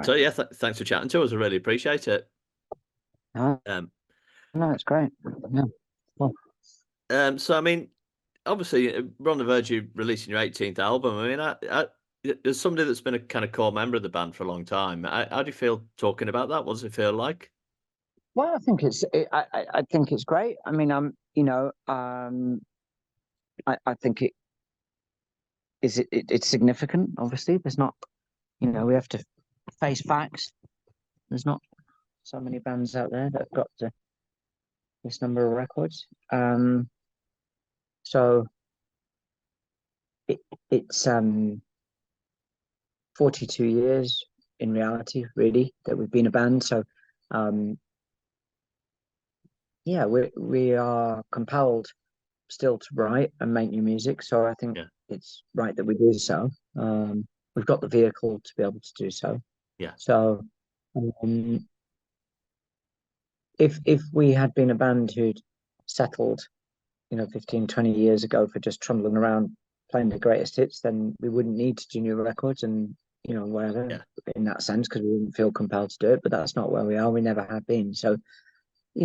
So yeah, thanks for chatting to us. I really appreciate it. No, no, it's great. Yeah. Well, So I mean, obviously, we're on the verge of releasing your 18th album. I mean, as somebody that's been a kind of core member of the band for a long time, how do you feel talking about that? What does it feel like? I think I think it's great. I mean, I think it's significant. Obviously, there's not, we have to face facts. There's not so many bands out there that have got to this number of records. So it's 42 years in reality, really, that we've been a band. So um, yeah, we are compelled still to write and make new music. So I think Yeah, it's right that we do so. We've got the vehicle to be able to do so. yeah, So um, if we had been a band who'd settled, 15, 20 years ago for just trundling around playing the greatest hits, then we wouldn't need to do new records and whatever yeah. in that sense because we wouldn't feel compelled to do it. But that's not where we are. We never have been. So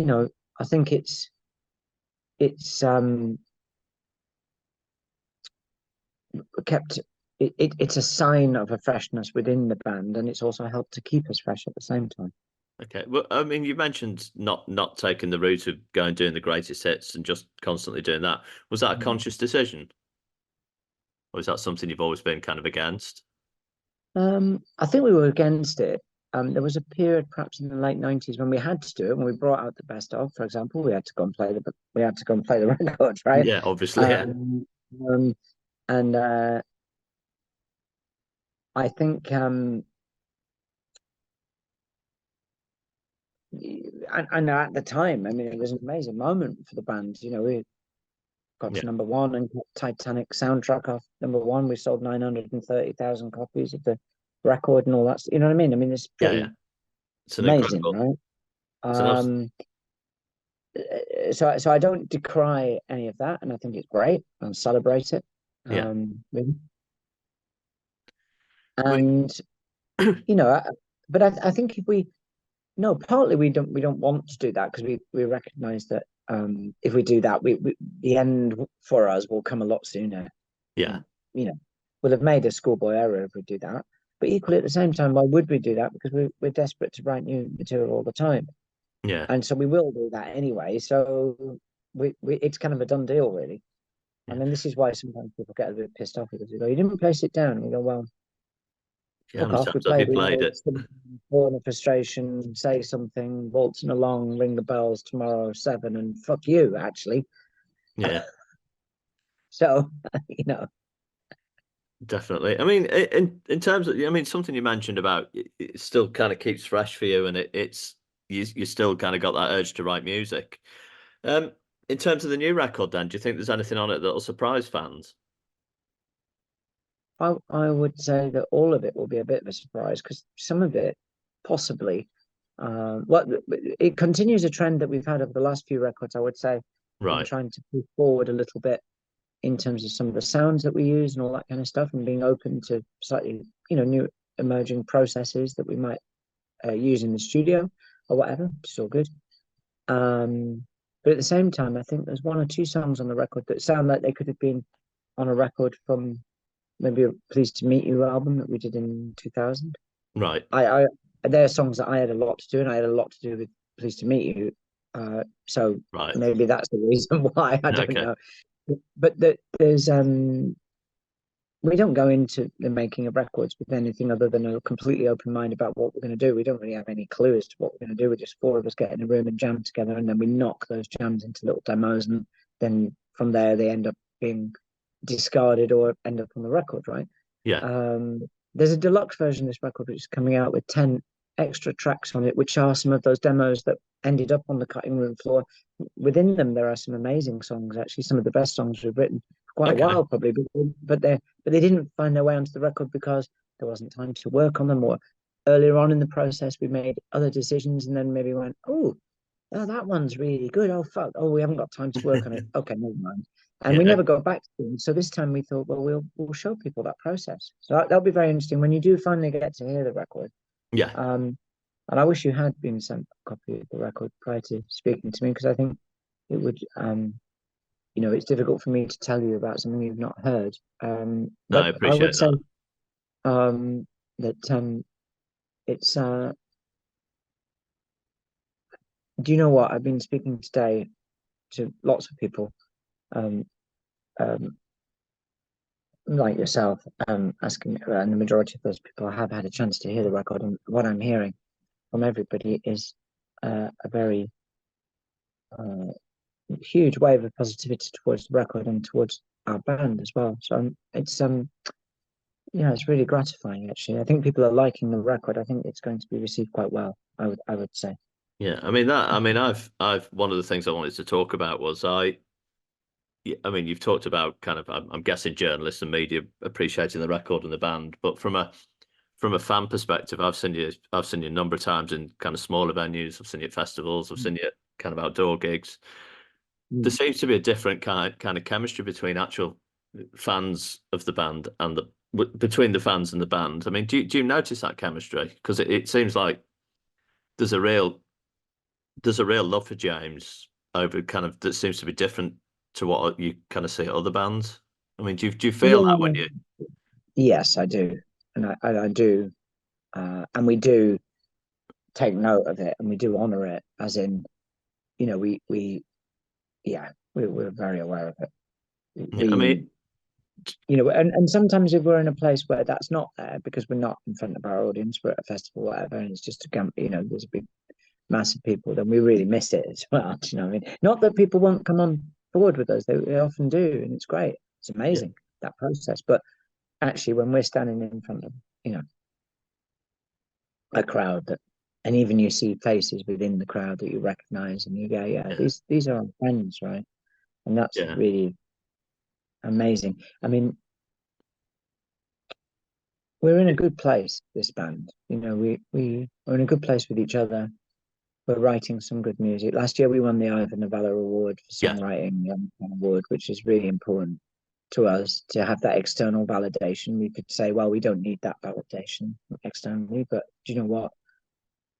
I think it's kept it's a sign of a freshness within the band, and it's also helped to keep us fresh at the same time. Okay. Well, I mean, you mentioned not taking the route of going doing the greatest hits and just constantly doing that. Was that a conscious decision, or is that something you've always been kind of against? I think we were against it. There was a period, perhaps in the late '90s, when we had to do it. When we brought out the best of, for example, we had to go and play the records, right? Yeah, obviously, yeah. Um, um, and I think, and at the time, I mean, it was an amazing moment for the band. We got Yeah, to number one and got Titanic soundtrack off number one. We sold 930,000 copies of the record and all that. You know what I mean? I mean, it's yeah, yeah. pretty It's an amazing, incredible. right? It's an abs- Um, so I don't decry any of that, and I think it's great and celebrate it. yeah. Really. I mean, And you know, I, but I think if we no, partly we don't want to do that because we recognize that if we do that, the end for us will come a lot sooner. yeah, And, we'll have made a schoolboy error if we do that. But equally at the same time, why would we do that? Because we're desperate to write new material all the time, yeah, and so we will do that anyway. So we it's kind of a done deal, really. yeah. And then this is why sometimes people get a bit pissed off because they go, "You didn't place it down." And we go, "Well, Yeah, how fuck many off. We times have you played played it? loads, born of frustration, say something, waltzing along, ring the bells tomorrow 7, and fuck you, actually." Yeah, So, definitely. I mean, in terms of, I mean, something you mentioned about it still kind of keeps fresh for you, and it's you still kind of got that urge to write music. Um, in terms of the new record, then, do you think there's anything on it that'll surprise fans? I would say that all of it will be a bit of a surprise because some of it possibly, well, it continues a trend that we've had over the last few records, I would say, in Right. trying to push forward a little bit in terms of some of the sounds that we use and all that kind of stuff, and being open to slightly, new emerging processes that we might use in the studio or whatever, which is all good. But at the same time, I think there's one or two songs on the record that sound like they could have been on a record from maybe a Pleased to Meet You album that we did in 2000. Right. I there are songs that I had a lot to do, and I had a lot to do with Pleased to Meet You. So Right. maybe that's the reason why. I don't Okay. know. But there's we don't go into the making of records with anything other than a completely open mind about what we're going to do. We don't really have any clue as to what we're going to do. We're just four of us get in a room and jam together, and then we knock those jams into little demos, and then from there they end up being discarded or end up on the record, right? Yeah. Um, there's a deluxe version of this record which is coming out with 10 extra tracks on it, which are some of those demos that ended up on the cutting room floor. Within them, there are some amazing songs, actually, some of the best songs we've written for quite a Okay. while, probably, but they didn't find their way onto the record because there wasn't time to work on them, or earlier on in the process, we made other decisions and then maybe went, oh, that one's really good. Oh, fuck. Oh, we haven't got time to work on it. Okay, never mind. And we Yeah. never got back to them. So this time we thought, well, we'll show people that process. So that'll be very interesting when you do finally get to hear the record. Yeah, And I wish you had been sent a copy of the record prior to speaking to me, because I think it would, it's difficult for me to tell you about something you've not heard. no, I But I would appreciate say that. that it's, do you know what? I've been speaking today to lots of people, um, um, like yourself, asking, and the majority of those people have had a chance to hear the record. And what I'm hearing from everybody is a very uh, huge wave of positivity towards the record and towards our band as well. So it's really gratifying actually. I think people are liking the record. I think it's going to be received quite well. I would say. Yeah, I mean, I've one of the things I wanted to talk about was I mean, you've talked about kind of, I'm guessing journalists and media appreciating the record and the band, but from a fan perspective, I've seen you a number of times in kind of smaller venues. I've seen you at festivals. I've seen you at kind of outdoor gigs. There Mm. seems to be a different kind of chemistry between actual fans of the band and between the fans and the band. I mean, do you notice that chemistry? Because it seems like there's a real there's a real love for James over kind of that seems to be different to what you kind of see at other bands. I mean, do you feel that when Yeah. you Yes, I do, and I do, and we do take note of it, and we do honor it. As in, we yeah, we're very aware of it. yeah, I We mean, and sometimes if we're in a place where that's not there because we're not in front of our audience, we're at a festival, or whatever, and it's just a camp, there's a big mass of people, then we really miss it as well. Do you know what I mean? Not that people won't come on board with us; they often do, and it's great. It's yeah, amazing that process. But actually, when we're standing in front of you know a crowd that, and even you see faces within the crowd that you recognize, and you go, yeah, yeah, these are our friends, right? And that's yeah, really amazing. I mean, we're in a good place, this band. We are in a good place with each other. We're writing some good music. Last year we won the Ivor Novello Award for yeah. songwriting, award, which is really important to us to have that external validation. We could say, well, we don't need that validation externally, but do you know what?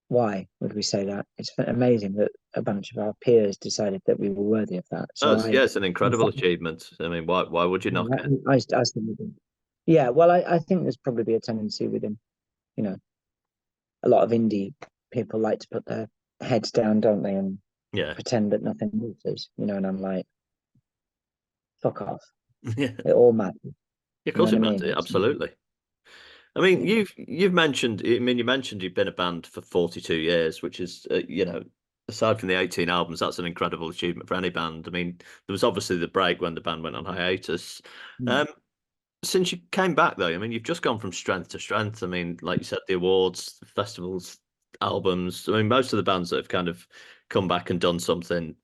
Why would we say that? It's amazing that a bunch of our peers decided that we were worthy of that. Oh, So I, it's an incredible achievement. I mean, why would you knock it? I still do. Yeah, well, I think there's probably a tendency within, you know, a lot of indie people like to put their heads down, don't they, and Yeah, pretend that nothing matters, and I'm like, fuck off. yeah. It all matters. Of You know course what I it mean? matters. Absolutely. I mean, you've mentioned. I mean, you mentioned you've been a band for 42 years, which is, aside from the 18 albums, that's an incredible achievement for any band. I mean, there was obviously the break when the band went on hiatus. Mm. Um, since you came back, though, I mean, you've just gone from strength to strength. I mean, like you said, the awards, the festivals, albums. I mean, most of the bands that have kind of come back and done something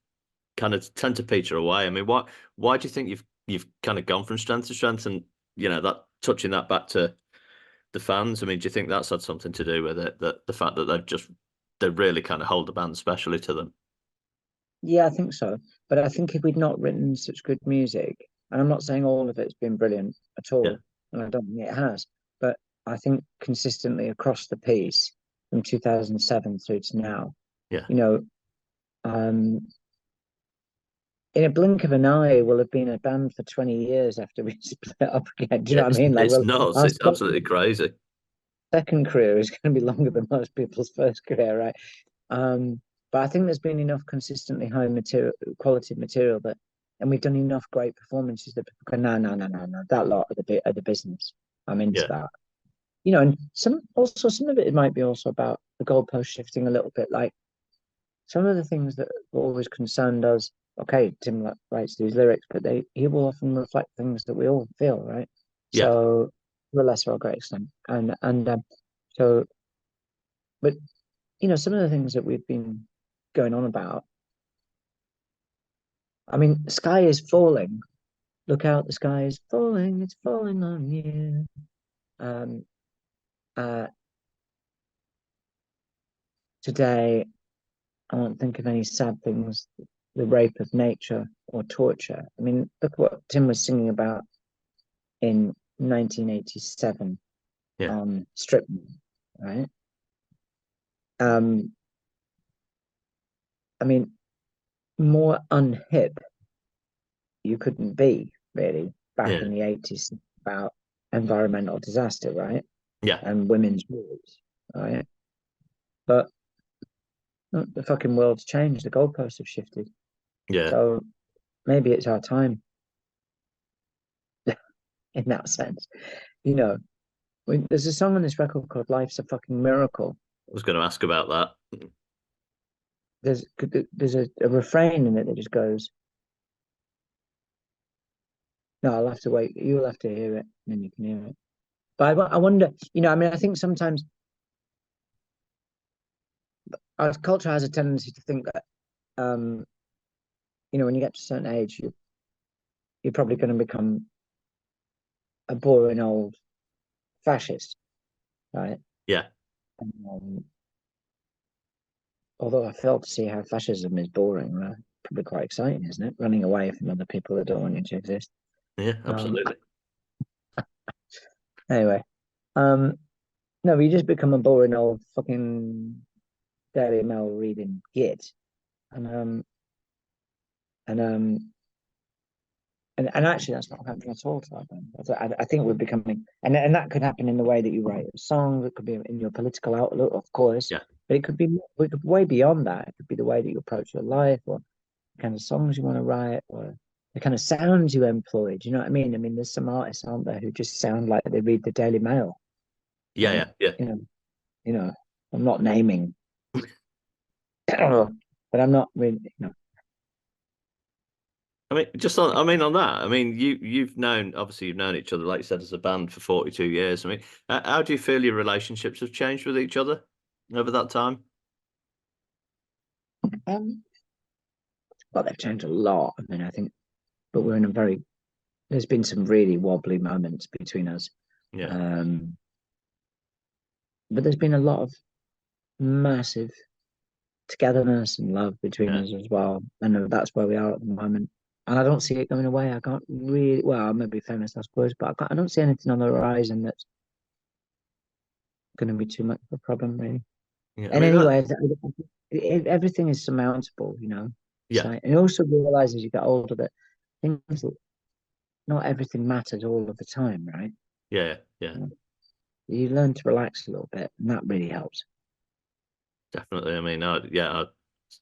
kind of tend to peter away. I mean, why do you think you've kind of gone from strength to strength, and that touching that back to the fans? I mean, do you think that's had something to do with it? That the fact that they really kind of hold the band specially to them. Yeah, I think so. But I think if we'd not written such good music, and I'm not saying all of it's been brilliant at Yeah, all, and I don't think it has, but I think consistently across the piece from 2007 through to now, yeah. you know, um, in a blink of an eye, we'll have been a band for 20 years after we split up again. Do you know what I mean? Like, It's well, nuts. our It's absolutely crazy. second career is going to be longer than most people's first career, right? Um, but I think there's been enough consistently high material, quality material and we've done enough great performances that people go, no, no, no, no, no, that lot of the business. I'm into Yeah, that. And some of it might be also about the goalpost shifting a little bit. Like some of the things that have always concerned us. Okay, Tim writes these lyrics, but he will often reflect things that we all feel, right? yeah, So to a lesser or greater extent, and so, but some of the things that we've been going on about. I mean, sky is falling. Look out, the sky is falling. It's falling on you. Um, uh, Today, I won't think of any sad things, the rape of nature or torture. I mean, look what Tim was singing about in 1987 yeah, on Strip, right? Um, I mean, more unhip you couldn't be really back Yeah, in the 80s about environmental disaster, right? yeah, And women's rights, right? But look, the fucking world's changed. The goalposts have shifted. yeah. So maybe it's our time in that sense. You know, there's a song on this record called "Life's a Fucking Miracle." I was going to ask about that. There's a refrain in it that just goes, "No, I'll have to wait. You'll have to hear it, and then you can hear it." But I wonder, I mean, I think sometimes our culture has a tendency to think that, when you get to a certain age, you're probably going to become a boring old fascist, right? Yeah, Um, Although I fail to see how fascism is boring, probably quite exciting, isn't it? Running away from other people that don't want you to exist. yeah, Um, absolutely. anyway, um, no, but you just become a boring old fucking Daily Mail reading git, and um, and um, and actually, that's not happening at all to our band. I think we're becoming, and that could happen in the way that you write a song. It could be in your political outlook, of course, Yeah, but it could be way beyond that. It could be the way that you approach your life, or the kind of songs you want to write, or the kind of sounds you employ. Do you know what I mean? I mean, there's some artists, aren't there, who just sound like they read the Daily Mail, yeah, right? yeah, yeah. You know, you know. I'm not naming, but I'm not really, I mean, just on, I mean, on that, I mean, you've known each other, like you said, as a band for 42 years. I mean, how do you feel your relationships have changed with each other over that time? um, well, they've changed a lot. I mean, I think, but we're in a very there's been some really wobbly moments between us. Yeah, Um, but there's been a lot of massive togetherness and love between yeah, us as well. And that's where we are at the moment. And I don't see it going away. I can't really, well, I may be famous, I suppose, but I don't see anything on the horizon that's going to be too much of a problem, really. yeah. I And mean, that, anyway, everything is surmountable. It's yeah, like, and you also realize as you get older that things, not everything matters all of the time, right? yeah, yeah, You learn to relax a little bit, and that really helps. definitely. I mean, I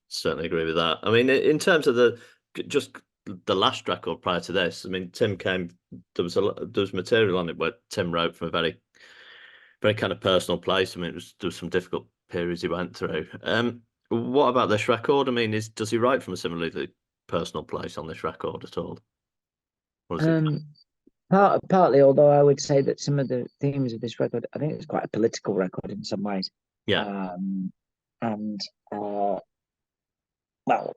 certainly agree with that. I mean, in terms of just the last record prior to this, I mean, Tim came. There was material on it where Tim wrote from a very kind of personal place. I mean, there was some difficult periods he went through. What about this record? I mean, does he write from a similarly personal place on this record at all? Or is it? Um, partly, although I would say that some of the themes of this record, I think it's quite a political record in some ways. Yeah, Um, and well,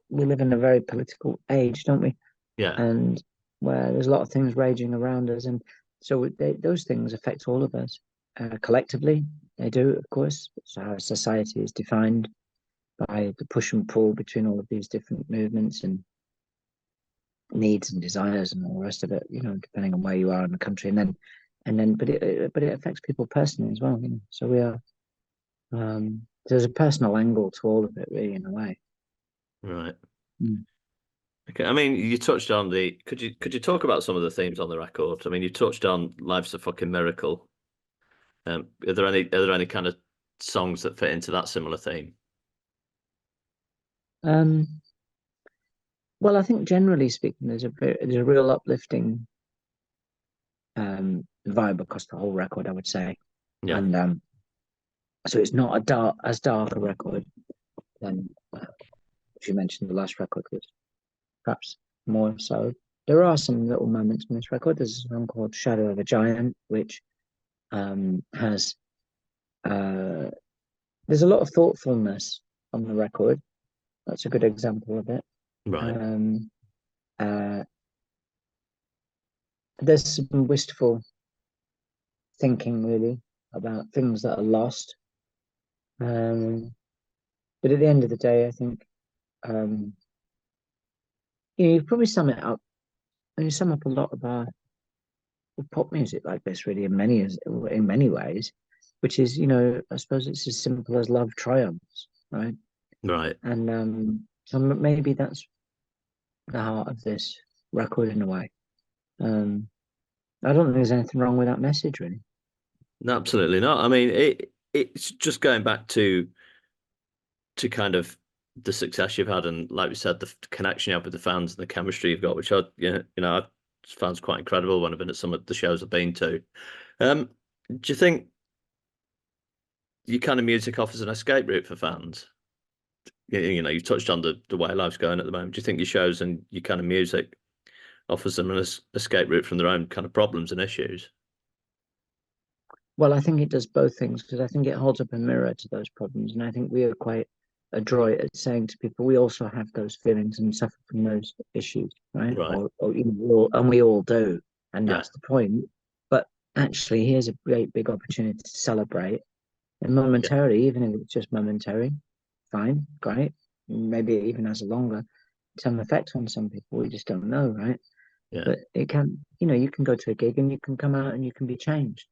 we live in a very political age, don't we? yeah, And where there's a lot of things raging around us, and so those things affect all of us collectively. They do, of course. So our society is defined by the push and pull between all of these different movements and needs and desires and all the rest of it, depending on where you are in the country. But it affects people personally as well. So we are, there's a personal angle to all of it, really, in a way. right. Mm. Okay. I mean, you touched on the. Could you talk about some of the themes on the record? I mean, you touched on "Life's a Fucking Miracle." Are there any kind of songs that fit into that similar theme? Um, well, I think generally speaking, there's a real uplifting vibe across the whole record, I would say, Yeah, and so it's not as dark a record than, as you mentioned, the last record was perhaps more so. There are some little moments in this record. There's a song called "Shadow of a Giant," which has there's a lot of thoughtfulness on the record. That's a good example of it. right. Um, uh, there's some wistful thinking, really, about things that are lost. Um, but at the end of the day, I think um, you probably sum it up, and you sum up a lot of our pop music like this, really, in many ways. which is, I suppose it's as simple as love triumphs, right? Right. And so maybe that's the heart of this record in a way. Um, I don't think there's anything wrong with that message, really. No, absolutely not. I mean, it's just going back to kind of the success you've had, and like we said, the connection you have with the fans and the chemistry you've got, which I found quite incredible when I've been at some of the shows I've been to. Do you think your kind of music offers an escape route for fans? You've touched on the way life's going at the moment. Do you think your shows and your kind of music offers them an escape route from their own kind of problems and issues? Well, I think it does both things because I think it holds up a mirror to those problems, and I think we are quite adroit at saying to people we also have those feelings and suffer from those issues, right? Right. Or and we all do, and Yeah. that's the point. But actually, here's a great big opportunity to celebrate, and Yeah. momentarily, even if it's just momentary, fine, great. Maybe it even has a longer term effect on some people. We just don't know, right? Yeah. But it can, you can go to a gig and you can come out and you can be changed.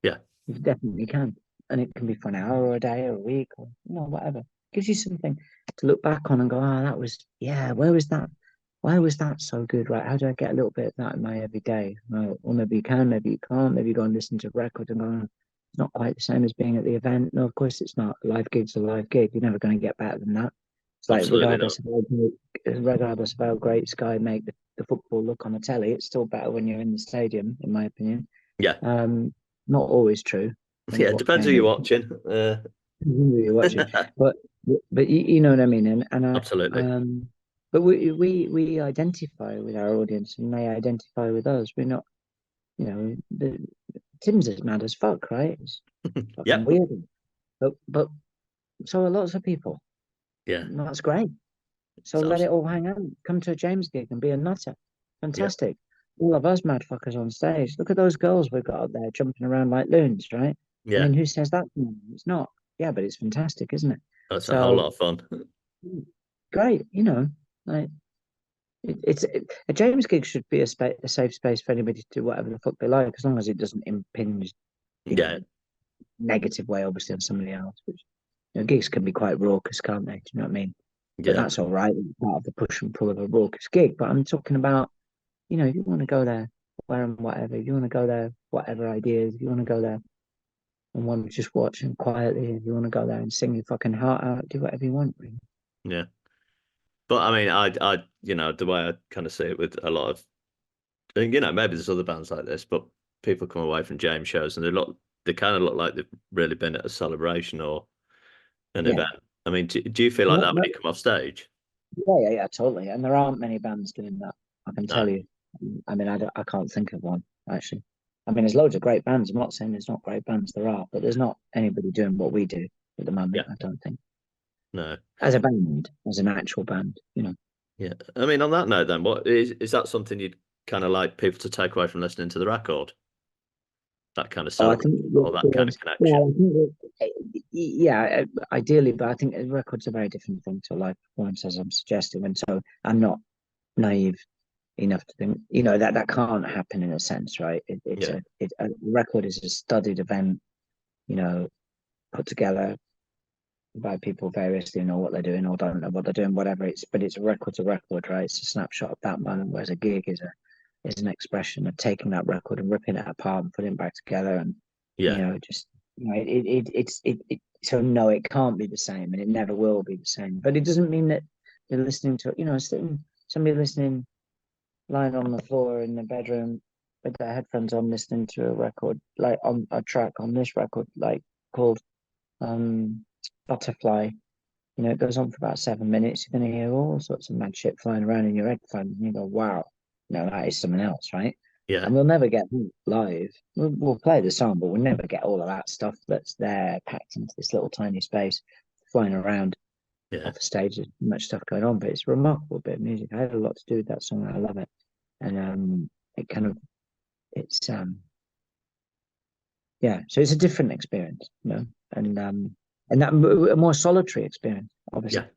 Yeah. You definitely can. And it can be for an hour or a day or a week or whatever. Gives you something to look back on and go, oh, that was, yeah, where was that? Why was that so good? Right. How do I get a little bit of that in my everyday? Right. Or maybe you can, maybe you can't. Maybe you go and listen to a record and go, oh, it's not quite the same as being at the event. No, of course it's not. A live gig's a live gig. You're never going to get better than that. It's like Absolutely not. regardless of how great Sky make the football look on the telly, it's still better when you're in the stadium, in my opinion. Yeah. Um, Not always true. Yeah. Depends It what depends who game you're it watching. who you're watching. But you know what I mean, and Absolutely. but we identify with our audience, and they identify with us. We're not, Tim's as mad as fuck, right? It's fucking Yep. weird, but so are lots of people. Yeah. And that's great. So It's let it abs all hang out. Come to a James gig and be a nutter. Yeah. Fantastic. All of us mad fuckers on stage. Look at those girls we've got up there jumping around like loons, right? I Yeah. mean, who says that? It's not. Yeah, but it's fantastic, isn't it? That's a whole lot So of fun. great, like a James gig should be a safe space for anybody to do whatever the fuck they like, as long as it doesn't impinge, Yeah. negative way, obviously, on somebody else. Which gigs can be quite raucous, can't they? Do you know what I mean? But Yeah. that's all right. It's part of the push and pull of a raucous gig. But I'm talking about, if you want to go there, wearing whatever, if you want to go there, whatever ideas, if you want to go there and want to just watch and quietly, if you want to go there and sing your fucking heart out, do whatever you want, really. Yeah. But I mean, the way I kind of see it with a lot of, maybe there's other bands like this, but people come away from James shows and they kind of look like they've really been at a celebration or an Yeah. event. I mean, do you feel like No, that when no, you come off stage? yeah, totally. And there aren't many bands doing that. I can No. tell you. I mean, I can't think of one actually. I mean, there's loads of great bands. I'm not saying there's not great bands. There are, but there's not anybody doing what we do at the Yeah. moment. I don't think, No. as a band, as an actual band. Yeah. I mean, on that note, then, what is that something you'd kind of like people to take away from listening to the record? That kind of Oh, I think celebration the or that kind of experience. connection? Well, I think yeah, ideally, but I think a record's a very different thing to a live performance, as I'm suggesting, and so I'm not naive enough to think that can't happen in a sense, right? Yeah. A record is a studied event, you know, put together by people variously who know what they're doing or don't know what they're doing, whatever. But it's a record's a record, right? It's a snapshot of that moment, whereas a gig is an expression of taking that record and ripping it apart and putting it back together, and Yeah. just so no, it can't be the same, and it never will be the same. But it doesn't mean that you're listening to somebody listening lying on the floor in the bedroom with their headphones on, listening to a record, like on a track on this record, like called um Butterfly. It goes on for about 7 minutes. You're going to hear all sorts of mad shit flying around in your headphones, and you go, "Wow, that is something else, right?" Yeah. And we'll never get live. We'll play the song, but we'll never get all of that stuff that's there packed into this little tiny space, flying around Yeah. off the stage. There's much stuff going on, but it's a remarkable bit of music. I had a lot to do with that song. I love it, and it kind of it's yeah. So it's a different experience, and that a more solitary experience, obviously. Yeah.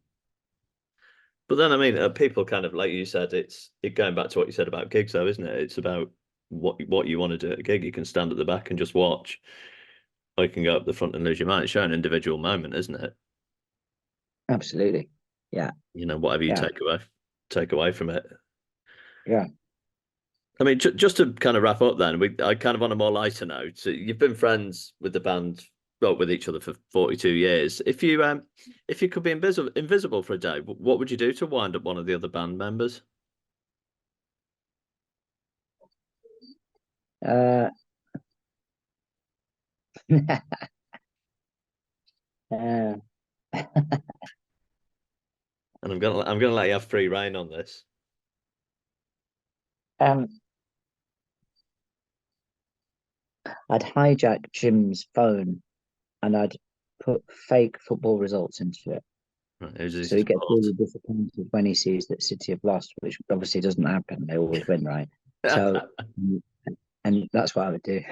But then, I mean, people kind of like you said, it going back to what you said about gigs, though, isn't it? It's about what you want to do at a gig. You can stand at the back and just watch. or you can go up the front and lose your mind. It's showing an individual moment, isn't it? Absolutely. Yeah. You know, whatever you Yeah. take away from it. Yeah. I mean, just to kind of wrap up, then I kind of on a more lighter note. So you've been friends with the band, well, with each other for 42 years. If you could be invisible for a day, what would you do to wind up one of the other band members? Uh, uh, And I'm gonna let you have free reign on this. um, I'd hijack Jim's phone and I'd put fake football results into it. Right, who's his So he gets support? really disappointed when he sees that City have lost, which obviously doesn't happen. They always win, right? So, and that's what I would do.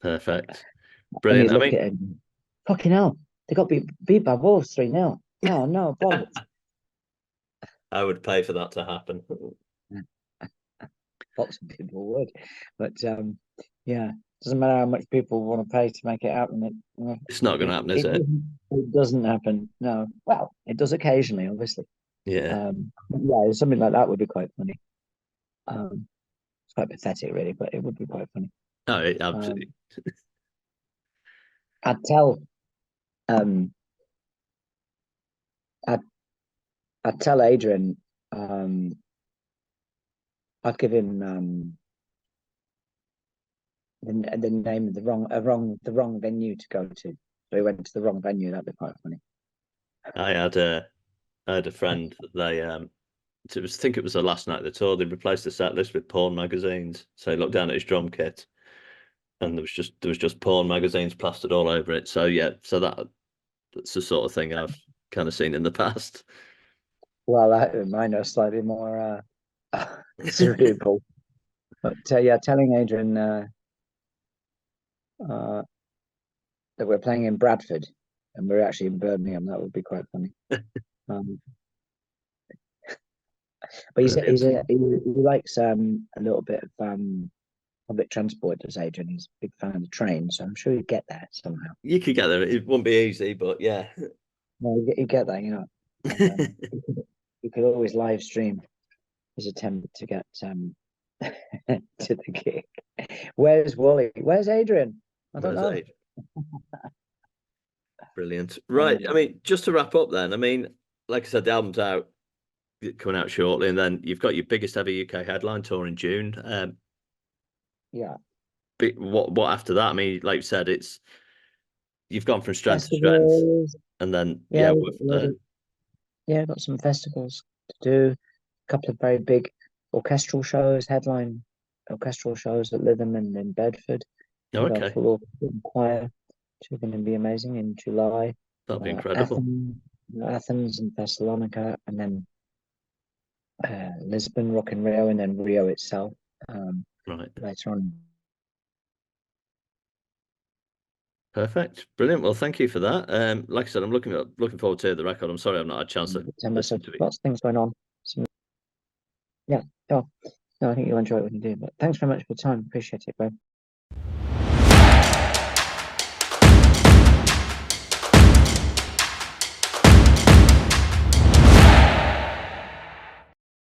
Perfect, And brilliant. he'd I look mean, at him, fucking hell, they got beat by Wolves 3-0. Oh no, bollocks. I would pay for that to happen. Lots of people would. But yeah, doesn't matter how much people want to pay to make it happen. It's not going to happen, is it? It doesn't happen. No. Well, it does occasionally, obviously. Yeah. Yeah, something like that would be quite funny. It's quite pathetic, really, but it would be quite funny. No, it Um, absolutely. I'd tell um, I'd, I'd tell Adrian. I'd give him the name of the wrong venue to go to. So he went to the wrong venue. That'd be quite funny. I had a I had a friend. I think it was the last night of the tour. They replaced the set list with porn magazines. So he looked down at his drum kit, and there was just porn magazines plastered all over it. So yeah, that's the sort of thing I've kind of seen in the past. Well, mine are slightly more cerebral. But yeah, telling Adrian uh, that we're playing in Bradford and we're actually in Birmingham, that would be quite funny. Um, but Brilliant. he likes a little bit of public transport, does Adrian? He's a big fan of the train, so I'm sure he'd get there somehow. You could get there. It won't be easy, but yeah. No, he'd get there, you know. And he could always live stream his attempt to get to the gig. Where's Wally? Where's Adrian? I don't Where's know. age? Brilliant. Right. I Um, mean, just to wrap up then, I mean, like I said, the album's out, coming out shortly, and then you've got your biggest ever UK headline tour in June. yeah, But what after that? I mean, like you said, it's you've gone from strength to strength, festivals. and then Yeah, yeah, with yeah, got some festivals to do. A couple of very big orchestral shows, headline orchestral shows at Lytham and in Bedford oh, with our okay, full orchestra and choir, which are going to be amazing in July. that'll be incredible. Athens, Athens and Thessalonica, and then Lisbon, Rock in Rio, and then Rio itself Right, later on. perfect, brilliant. Well, thank you for that. Like I said, I'm looking forward to the record. I'm sorry I've not had a chance to So listen to it. lots of things going on. So, yeah, yeah. No, I think you'll enjoy it when you do. But thanks very much for your time. Appreciate it, bro.